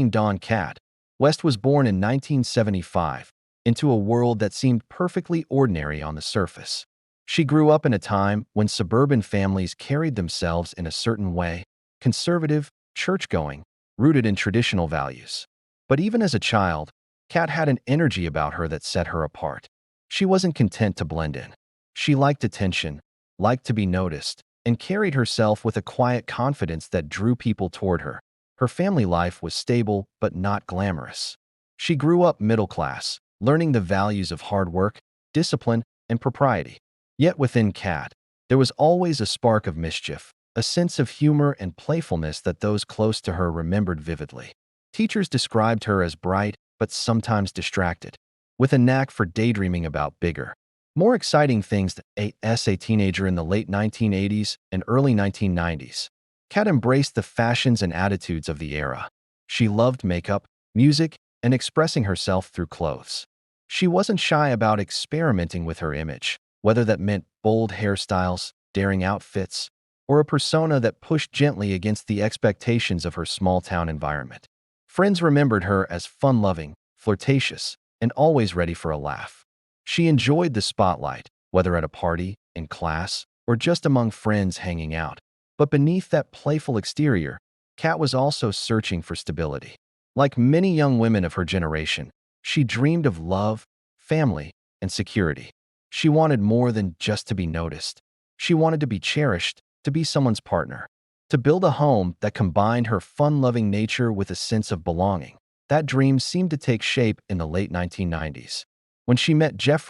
Dawn Cat, West was born in 1975 into a world that seemed perfectly ordinary on the surface. She grew up in a time when suburban families carried themselves in a certain way, conservative, church-going, rooted in traditional values. But even as a child, Kat had an energy about her that set her apart. She wasn't content to blend in. She liked attention, liked to be noticed, and carried herself with a quiet confidence that drew people toward her. Her family life was stable but not glamorous. She grew up middle class, learning the values of hard work, discipline, and propriety. Yet within Kat, there was always a spark of mischief, a sense of humor and playfulness that those close to her remembered vividly. Teachers described her as bright but sometimes distracted, with a knack for daydreaming about bigger, more exciting things. As a teenager in the late 1980s and early 1990s, Kat embraced the fashions and attitudes of the era. She loved makeup, music, and expressing herself through clothes. She wasn't shy about experimenting with her image, whether that meant bold hairstyles, daring outfits, or a persona that pushed gently against the expectations of her small-town environment. Friends remembered her as fun-loving, flirtatious, and always ready for a laugh. She enjoyed the spotlight, whether at a party, in class, or just among friends hanging out. But beneath that playful exterior, Kat was also searching for stability. Like many young women of her generation, she dreamed of love, family, and security. She wanted more than just to be noticed. She wanted to be cherished, to be someone's partner, to build a home that combined her fun-loving nature with a sense of belonging. That dream seemed to take shape in the late 1990s, when she met Jeff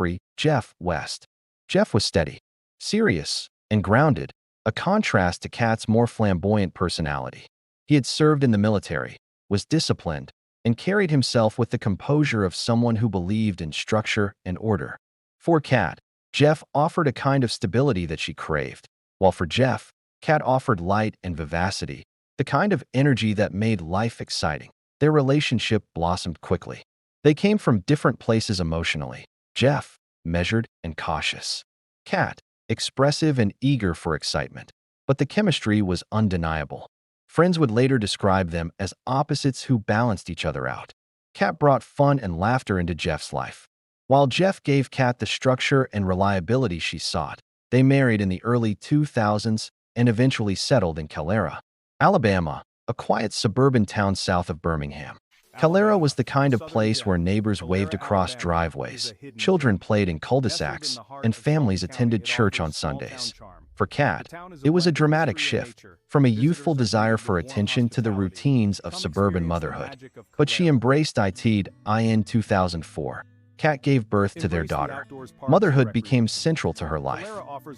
West. Jeff was steady, serious, and grounded, a contrast to Kat's more flamboyant personality. He had served in the military, was disciplined, and carried himself with the composure of someone who believed in structure and order. For Kat, Jeff offered a kind of stability that she craved, while for Jeff, Kat offered light and vivacity, the kind of energy that made life exciting. Their relationship blossomed quickly. They came from different places emotionally. Jeff, measured and cautious. Kat, expressive and eager for excitement. But the chemistry was undeniable. Friends would later describe them as opposites who balanced each other out. Kat brought fun and laughter into Jeff's life, while Jeff gave Kat the structure and reliability she sought. They married in the early 2000s and eventually settled in Calera, Alabama, a quiet suburban town south of Birmingham. Calera was the kind of place where neighbors waved across driveways, children played in cul-de-sacs, and families attended church on Sundays. For Kat, it was a dramatic shift, from a youthful desire for attention to the routines of suburban motherhood. But she embraced it. In 2004, Kat gave birth to their daughter. Motherhood became central to her life.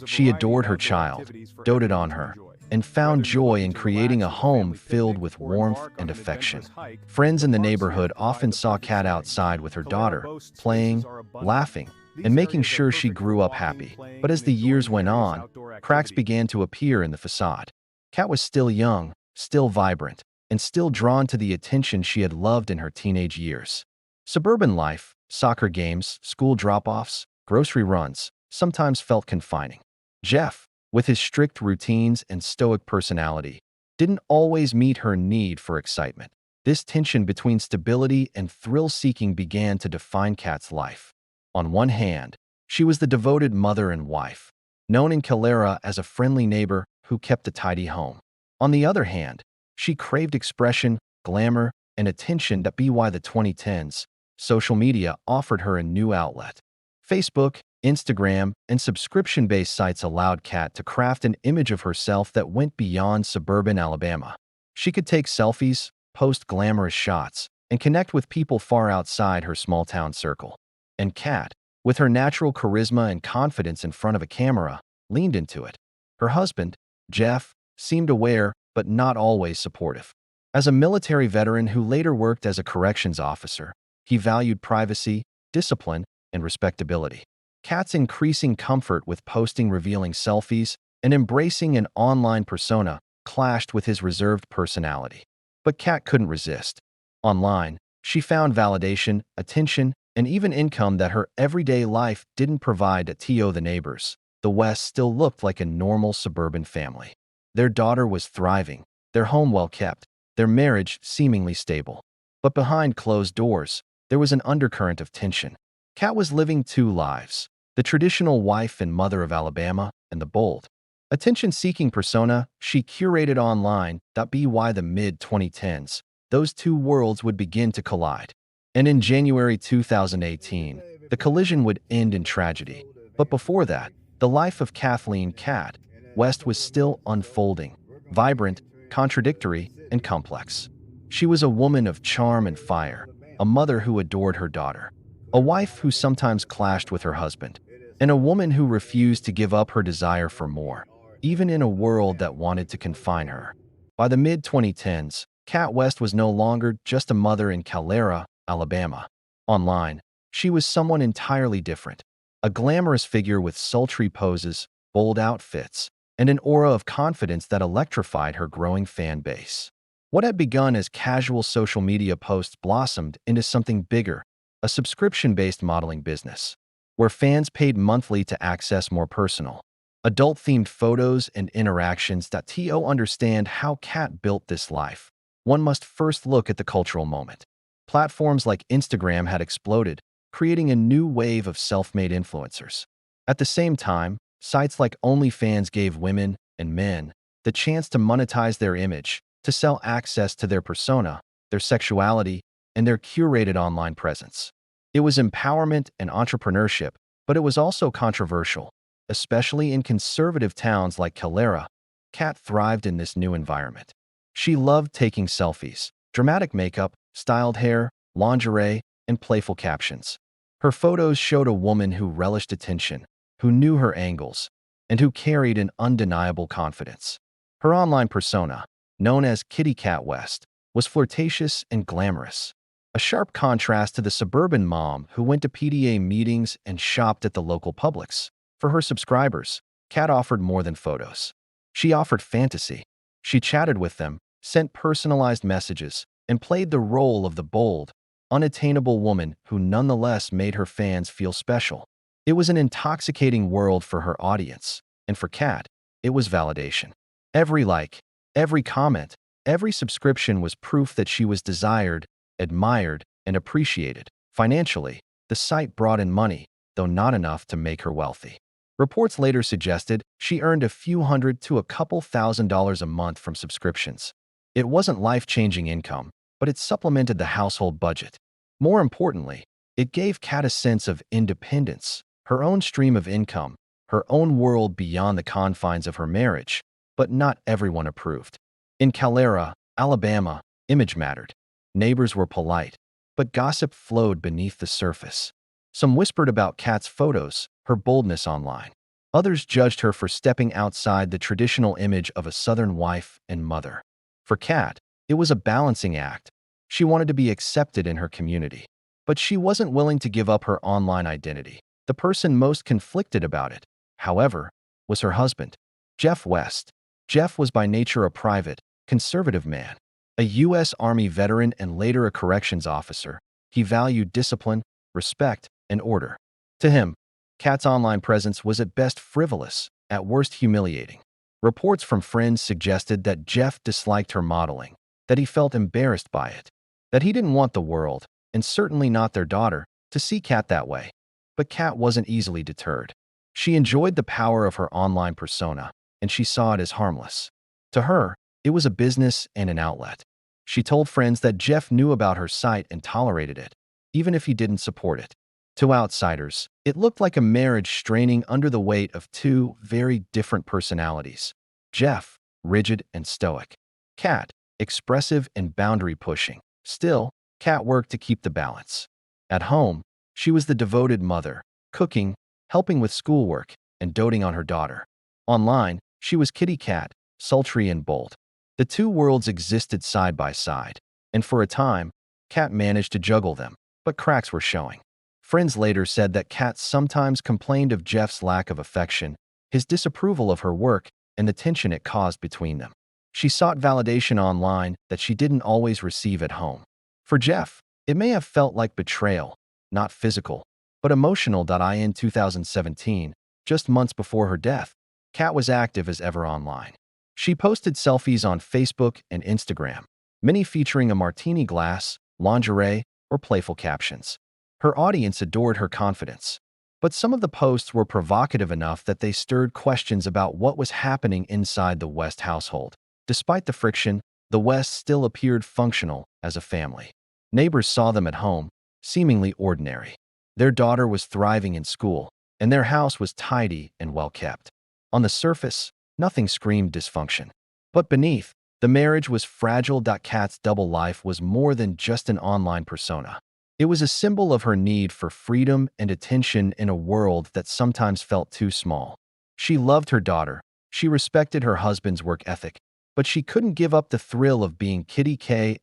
She adored her child, doted on her, and found joy in creating a home filled with warmth and affection. Friends in the neighborhood often saw Kat outside with her daughter, playing, laughing, and making sure she grew up happy. But as the years went on, cracks began to appear in the facade. Kat was still young, still vibrant, and still drawn to the attention she had loved in her teenage years. Suburban life, soccer games, school drop-offs, grocery runs, sometimes felt confining. Jeff, with his strict routines and stoic personality, didn't always meet her need for excitement. This tension between stability and thrill-seeking began to define Kat's life. On one hand, she was the devoted mother and wife, known in Calera as a friendly neighbor who kept a tidy home. On the other hand, she craved expression, glamour, and attention. By the 2010s, social media offered her a new outlet. Facebook, Instagram, and subscription-based sites allowed Kat to craft an image of herself that went beyond suburban Alabama. She could take selfies, post glamorous shots, and connect with people far outside her small-town circle. And Kat, with her natural charisma and confidence in front of a camera, leaned into it. Her husband, Jeff, seemed aware but not always supportive. As a military veteran who later worked as a corrections officer, he valued privacy, discipline, and respectability. Kat's increasing comfort with posting revealing selfies and embracing an online persona clashed with his reserved personality. But Kat couldn't resist. Online, she found validation, attention, and even income that her everyday life didn't provide. To the neighbors, the West still looked like a normal suburban family. Their daughter was thriving, their home well kept, their marriage seemingly stable. But behind closed doors, there was an undercurrent of tension. Kat was living two lives: the traditional wife and mother of Alabama, and the bold, attention-seeking persona she curated online. By the mid-2010s, those two worlds would begin to collide. And in January 2018, the collision would end in tragedy. But before that, the life of Kathleen "Kat" West was still unfolding, vibrant, contradictory, and complex. She was a woman of charm and fire, a mother who adored her daughter, a wife who sometimes clashed with her husband, and a woman who refused to give up her desire for more, even in a world that wanted to confine her. By the mid-2010s, Kat West was no longer just a mother in Calera, Alabama. Online, she was someone entirely different, a glamorous figure with sultry poses, bold outfits, and an aura of confidence that electrified her growing fan base. What had begun as casual social media posts blossomed into something bigger, a subscription-based modeling business, where fans paid monthly to access more personal, adult-themed photos and interactions. To understand how Kat built this life, one must first look at the cultural moment. Platforms like Instagram had exploded, creating a new wave of self-made influencers. At the same time, sites like OnlyFans gave women and men the chance to monetize their image, to sell access to their persona, their sexuality, and their curated online presence. It was empowerment and entrepreneurship, but it was also controversial, especially in conservative towns like Calera. Kat thrived in this new environment. She loved taking selfies, dramatic makeup, styled hair, lingerie, and playful captions. Her photos showed a woman who relished attention, who knew her angles, and who carried an undeniable confidence. Her online persona, known as Kitty Kat West, was flirtatious and glamorous, a sharp contrast to the suburban mom who went to PTA meetings and shopped at the local Publix. For her subscribers, Kat offered more than photos. She offered fantasy. She chatted with them, sent personalized messages, and played the role of the bold, unattainable woman who nonetheless made her fans feel special. It was an intoxicating world for her audience, and for Kat, it was validation. Every like, every comment, every subscription was proof that she was desired, admired, and appreciated. Financially, the site brought in money, though not enough to make her wealthy. Reports later suggested she earned a few hundred to a couple $1,000s a month from subscriptions. It wasn't life-changing income, but it supplemented the household budget. More importantly, it gave Kat a sense of independence, her own stream of income, her own world beyond the confines of her marriage. But not everyone approved. In Calera, Alabama, image mattered. Neighbors were polite, but gossip flowed beneath the surface. Some whispered about Kat's photos, her boldness online. Others judged her for stepping outside the traditional image of a Southern wife and mother. For Kat, it was a balancing act. She wanted to be accepted in her community, but she wasn't willing to give up her online identity. The person most conflicted about it, however, was her husband, Jeff West. Jeff was by nature a private, conservative man, a U.S. Army veteran and later a corrections officer. He valued discipline, respect, and order. To him, Kat's online presence was at best frivolous, at worst humiliating. Reports from friends suggested that Jeff disliked her modeling, that he felt embarrassed by it, that he didn't want the world, and certainly not their daughter, to see Kat that way. But Kat wasn't easily deterred. She enjoyed the power of her online persona, and she saw it as harmless. To her, it was a business and an outlet. She told friends that Jeff knew about her site and tolerated it, even if he didn't support it. To outsiders, it looked like a marriage straining under the weight of two very different personalities. Jeff, rigid and stoic. Kat, expressive and boundary-pushing. Still, Kat worked to keep the balance. At home, she was the devoted mother, cooking, helping with schoolwork, and doting on her daughter. Online, she was Kitty Kat, sultry and bold. The two worlds existed side by side, and for a time, Kat managed to juggle them, but cracks were showing. Friends later said that Kat sometimes complained of Jeff's lack of affection, his disapproval of her work, and the tension it caused between them. She sought validation online that she didn't always receive at home. For Jeff, it may have felt like betrayal, not physical, but emotional. In 2017, just months before her death, Kat was active as ever online. She posted selfies on Facebook and Instagram, many featuring a martini glass, lingerie, or playful captions. Her audience adored her confidence. But some of the posts were provocative enough that they stirred questions about what was happening inside the West household. Despite the friction, the West still appeared functional as a family. Neighbors saw them at home, seemingly ordinary. Their daughter was thriving in school, and their house was tidy and well-kept. On the surface, nothing screamed dysfunction. But beneath, the marriage was fragile. Kat's double life was more than just an online persona. It was a symbol of her need for freedom and attention in a world that sometimes felt too small. She loved her daughter, she respected her husband's work ethic, but she couldn't give up the thrill of being Kitty Kat.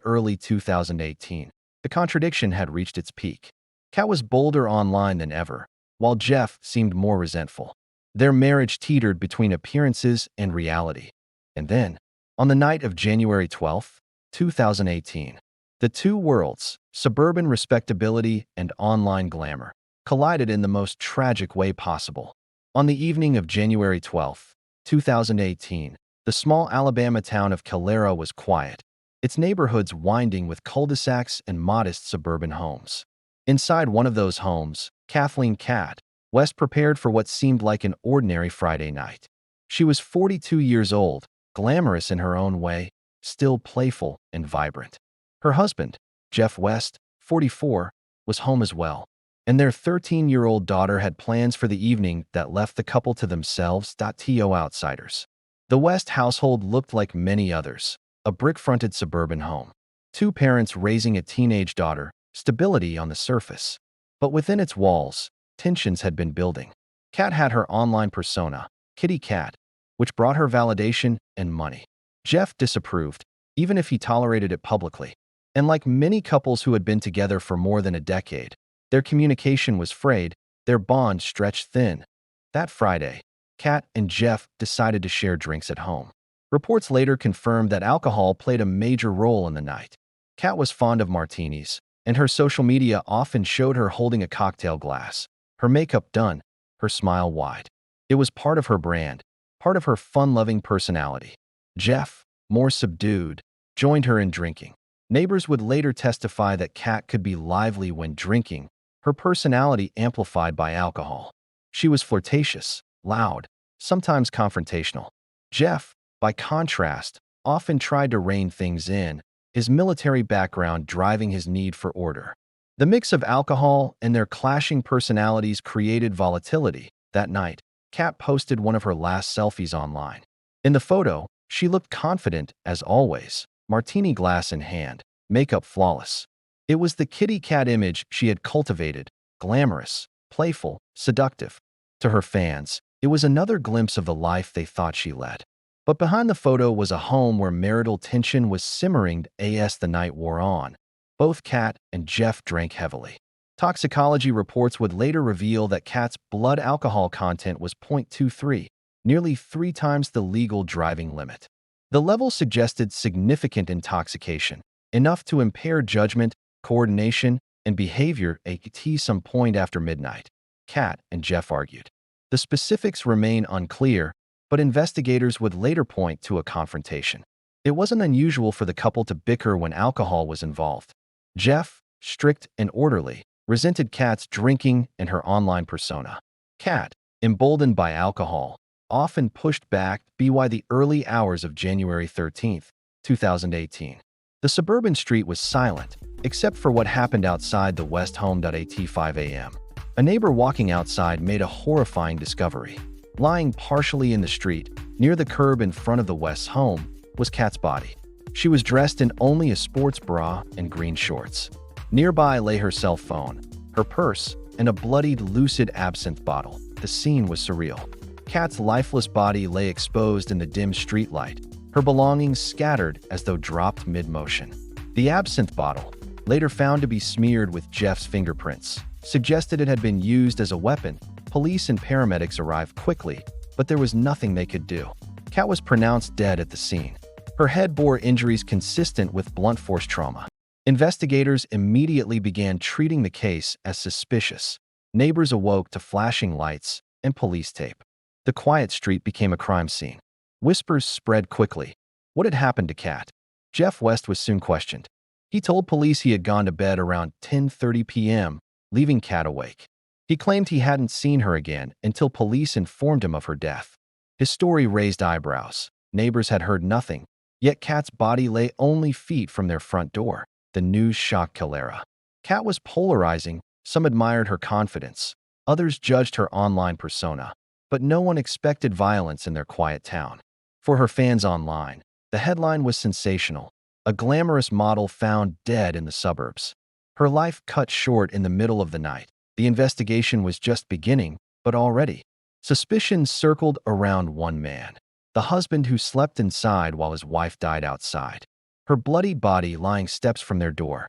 Early 2018. The contradiction had reached its peak. Kat was bolder online than ever, while Jeff seemed more resentful. Their marriage teetered between appearances and reality. And then, on the night of January 12, 2018, the two worlds, suburban respectability and online glamour, collided in the most tragic way possible. On the evening of January 12, 2018, the small Alabama town of Calera was quiet, its neighborhoods winding with cul-de-sacs and modest suburban homes. Inside one of those homes, Kathleen Kat West prepared for what seemed like an ordinary Friday night. She was 42 years old, glamorous in her own way, still playful and vibrant. Her husband, Jeff West, 44, was home as well, and their 13-year-old daughter had plans for the evening that left the couple to themselves. To outsiders. The West household looked like many others, a brick-fronted suburban home. Two parents raising a teenage daughter, stability on the surface. But within its walls, tensions had been building. Kat had her online persona, Kitty Kat, which brought her validation and money. Jeff disapproved, even if he tolerated it publicly. And like many couples who had been together for more than a decade, their communication was frayed, their bond stretched thin. That Friday, Kat and Jeff decided to share drinks at home. Reports later confirmed that alcohol played a major role in the night. Kat was fond of martinis, and her social media often showed her holding a cocktail glass, her makeup done, her smile wide. It was part of her brand, part of her fun-loving personality. Jeff, more subdued, joined her in drinking. Neighbors would later testify that Kat could be lively when drinking, her personality amplified by alcohol. She was flirtatious, loud, sometimes confrontational. Jeff, by contrast, often tried to rein things in, his military background driving his need for order. The mix of alcohol and their clashing personalities created volatility. That night, Kat posted one of her last selfies online. In the photo, she looked confident, as always, martini glass in hand, makeup flawless. It was the Kitty Kat image she had cultivated, glamorous, playful, seductive. To her fans, it was another glimpse of the life they thought she led. But behind the photo was a home where marital tension was simmering as the night wore on. Both Kat and Jeff drank heavily. Toxicology reports would later reveal that Kat's blood alcohol content was 0.23, nearly 3 times the legal driving limit. The level suggested significant intoxication, enough to impair judgment, coordination, and behavior at some point after midnight, Kat and Jeff argued. The specifics remain unclear, but investigators would later point to a confrontation. It wasn't unusual for the couple to bicker when alcohol was involved. Jeff, strict and orderly, resented Kat's drinking and her online persona. Kat, emboldened by alcohol, often pushed back by the early hours of January 13, 2018. The suburban street was silent, except for what happened outside the West home. At 5 a.m. A neighbor walking outside made a horrifying discovery. Lying partially in the street, near the curb in front of the West's home, was Kat's body. She was dressed in only a sports bra and green shorts. Nearby lay her cell phone, her purse, and a bloodied lucid absinthe bottle. The scene was surreal. Kat's lifeless body lay exposed in the dim streetlight, her belongings scattered as though dropped mid-motion. The absinthe bottle, later found to be smeared with Jeff's fingerprints, suggested it had been used as a weapon. Police and paramedics arrived quickly, but there was nothing they could do. Kat was pronounced dead at the scene. Her head bore injuries consistent with blunt force trauma. Investigators immediately began treating the case as suspicious. Neighbors awoke to flashing lights and police tape. The quiet street became a crime scene. Whispers spread quickly. What had happened to Kat? Jeff West was soon questioned. He told police he had gone to bed around 10:30 p.m., leaving Kat awake. He claimed he hadn't seen her again until police informed him of her death. His story raised eyebrows. Neighbors had heard nothing, yet Kat's body lay only feet from their front door. The news shocked Calera. Kat was polarizing. Some admired her confidence. Others judged her online persona. But no one expected violence in their quiet town. For her fans online, the headline was sensational. A glamorous model found dead in the suburbs. Her life cut short in the middle of the night. The investigation was just beginning, but already, suspicions circled around one man, the husband who slept inside while his wife died outside, her bloody body lying steps from their door.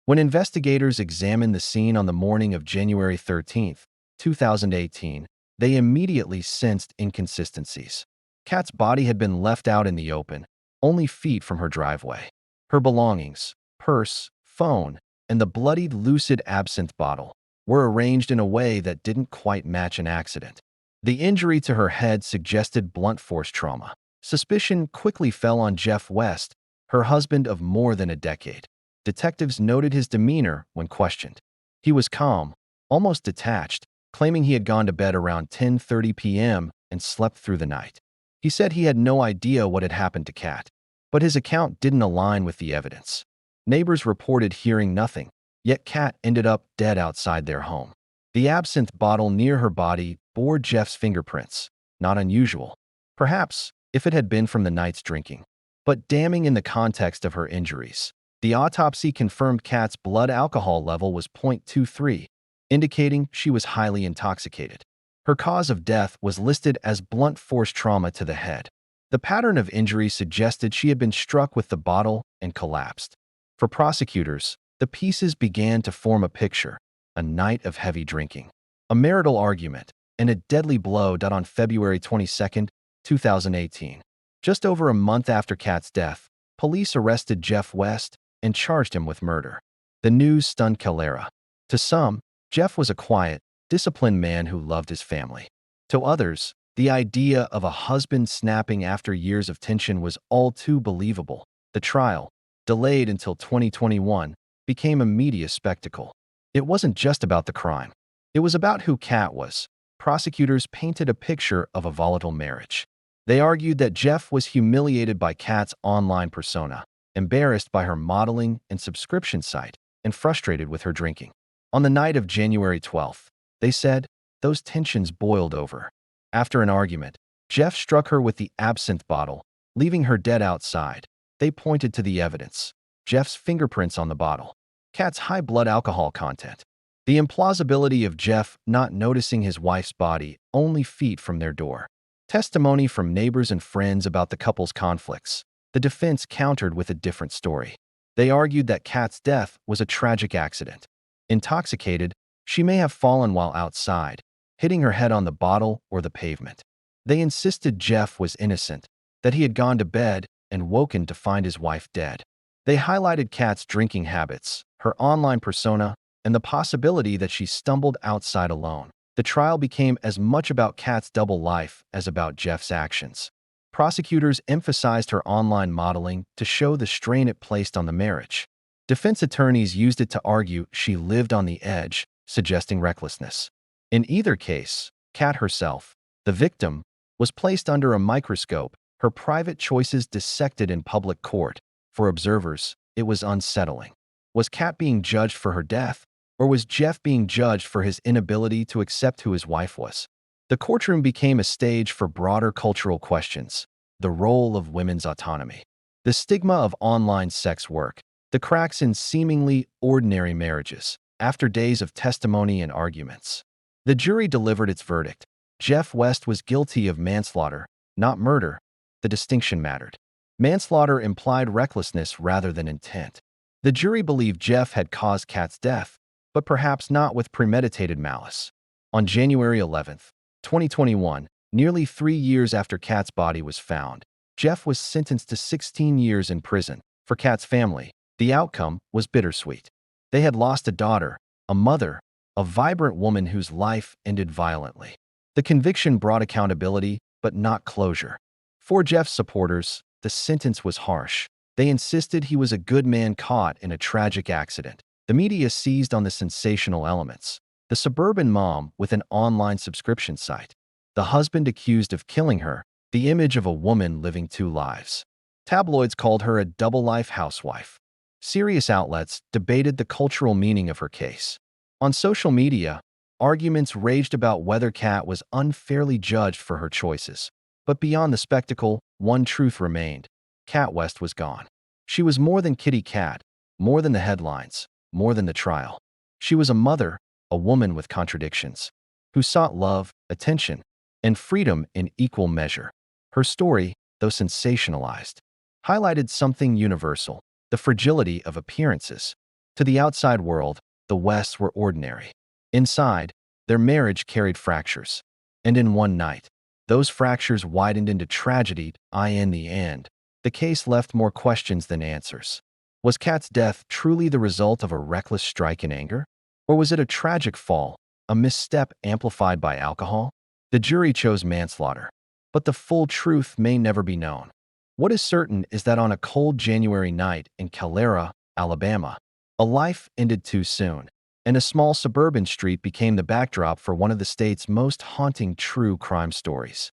When investigators examined the scene on the morning of January 13, 2018, they immediately sensed inconsistencies. Kat's body had been left out in the open, only feet from her driveway. Her belongings, purse, phone, and the bloodied lucid absinthe bottle were arranged in a way that didn't quite match an accident. The injury to her head suggested blunt force trauma. Suspicion quickly fell on Jeff West, her husband of more than a decade. Detectives noted his demeanor when questioned. He was calm, almost detached, claiming he had gone to bed around 10:30 p.m. and slept through the night. He said he had no idea what had happened to Kat, but his account didn't align with the evidence. Neighbors reported hearing nothing, yet Kat ended up dead outside their home. The absinthe bottle near her body bore Jeff's fingerprints. Not unusual, perhaps, if it had been from the night's drinking, but damning in the context of her injuries. The autopsy confirmed Kat's blood alcohol level was 0.23, indicating she was highly intoxicated. Her cause of death was listed as blunt force trauma to the head. The pattern of injury suggested she had been struck with the bottle and collapsed. For prosecutors, the pieces began to form a picture: a night of heavy drinking, a marital argument, and a deadly blow. On February 22, 2018, just over a month after Kat's death, police arrested Jeff West and charged him with murder. The news stunned Calera. To some, Jeff was a quiet, disciplined man who loved his family. To others, the idea of a husband snapping after years of tension was all too believable. The trial, delayed until 2021, became a media spectacle. It wasn't just about the crime. It was about who Kat was. Prosecutors painted a picture of a volatile marriage. They argued that Jeff was humiliated by Kat's online persona, embarrassed by her modeling and subscription site, and frustrated with her drinking. On the night of January 12th, they said, those tensions boiled over. After an argument, Jeff struck her with the absinthe bottle, leaving her dead outside. They pointed to the evidence: Jeff's fingerprints on the bottle, Kat's high blood alcohol content, the implausibility of Jeff not noticing his wife's body only feet from their door. Testimony from neighbors and friends about the couple's conflicts. The defense countered with a different story. They argued that Kat's death was a tragic accident. Intoxicated, she may have fallen while outside, hitting her head on the bottle or the pavement. They insisted Jeff was innocent, that he had gone to bed and woken to find his wife dead. They highlighted Kat's drinking habits, her online persona, and the possibility that she stumbled outside alone. The trial became as much about Kat's double life as about Jeff's actions. Prosecutors emphasized her online modeling to show the strain it placed on the marriage. Defense attorneys used it to argue she lived on the edge, suggesting recklessness. In either case, Kat herself, the victim, was placed under a microscope, her private choices dissected in public court. For observers, it was unsettling. Was Kat being judged for her death, or was Jeff being judged for his inability to accept who his wife was? The courtroom became a stage for broader cultural questions: the role of women's autonomy, the stigma of online sex work, the cracks in seemingly ordinary marriages. After days of testimony and arguments, the jury delivered its verdict. Jeff West was guilty of manslaughter, not murder. The distinction mattered. Manslaughter implied recklessness rather than intent. The jury believed Jeff had caused Kat's death, but perhaps not with premeditated malice. On January 11, 2021, nearly 3 years after Kat's body was found, Jeff was sentenced to 16 years in prison. For Kat's family, the outcome was bittersweet. They had lost a daughter, a mother, a vibrant woman whose life ended violently. The conviction brought accountability, but not closure. For Jeff's supporters, the sentence was harsh. They insisted he was a good man caught in a tragic accident. The media seized on the sensational elements. The suburban mom with an online subscription site. The husband accused of killing her. The image of a woman living two lives. Tabloids called her a double-life housewife. Serious outlets debated the cultural meaning of her case. On social media, arguments raged about whether Kat was unfairly judged for her choices. But beyond the spectacle, one truth remained. Kat West was gone. She was more than Kitty Cat, more than the headlines, more than the trial. She was a mother, a woman with contradictions, who sought love, attention, and freedom in equal measure. Her story, though sensationalized, highlighted something universal: the fragility of appearances. To the outside world, the Wests were ordinary. Inside, their marriage carried fractures. And in one night, those fractures widened into tragedy. In the end, the case left more questions than answers. Was Kat's death truly the result of a reckless strike in anger? Or was it a tragic fall, a misstep amplified by alcohol? The jury chose manslaughter, but the full truth may never be known. What is certain is that on a cold January night in Calera, Alabama, a life ended too soon, and a small suburban street became the backdrop for one of the state's most haunting true crime stories.